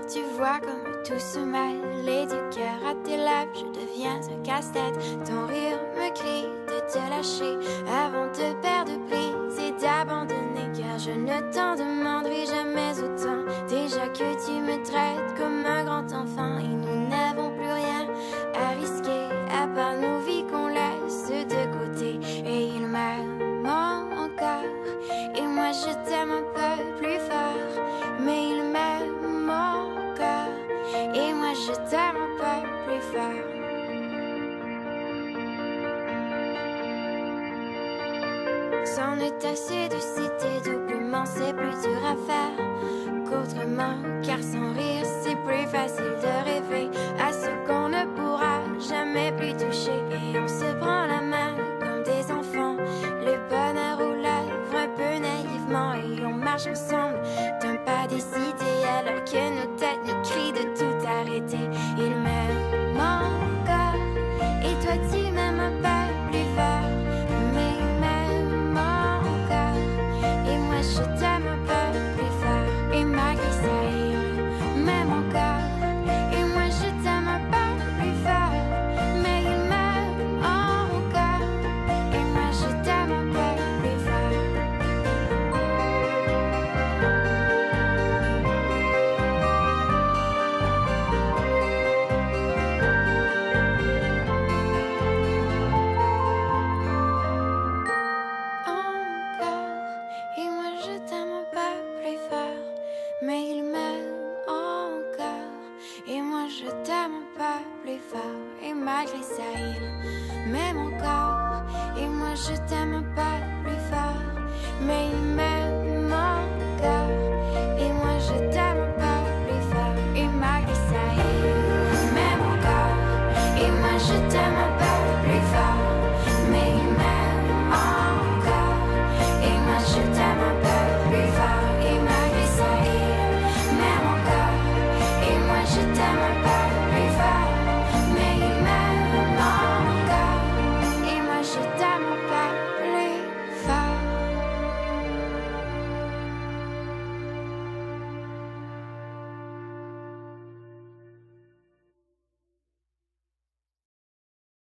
tu vois comme tout se mêle et du cœur à tes lèvres, je deviens un casse-tête. Ton rire me crie de te lâcher avant de perdre prise et d'abandonner, car je ne t'en demanderai jamais autant. Déjà que tu me traites comme un grand enfant et nous n'avons plus rien à risquer à part nos vies qu'on laisse de côté. Et il m'aime encore et moi je t'aime un peu plus fort, mais il m'aime encore et moi je t'aime un peu plus fort. C'en est assez de citer doublement, c'est plus dur à faire qu'autrement, car sans rire c'est plus facile de rêver à ce qu'on ne pourra jamais plus toucher. Et on se prend la main comme des enfants, le bonheur aux lèvres un peu naïvement, et on marche ensemble d'un pas décidé alors que nos têtes nous crient de tout arrêter. Il m'aime encore et toi tu m'aimes un peu plus fort, mais il m'aime encore et moi je t'aime un peu plus fort. Et malgré ça il m'aime encore et moi je t'aime un peu plus fort, mais il m'aime encore et moi je t'aime un peu plus fort. Encore et moi je t'aime un peu plus fort, mais il m'aime encore et moi je t'aime un peu plus fort. Et malgré ça il m'aime encore et moi je t'aime un peu plus fort, mais il m'aime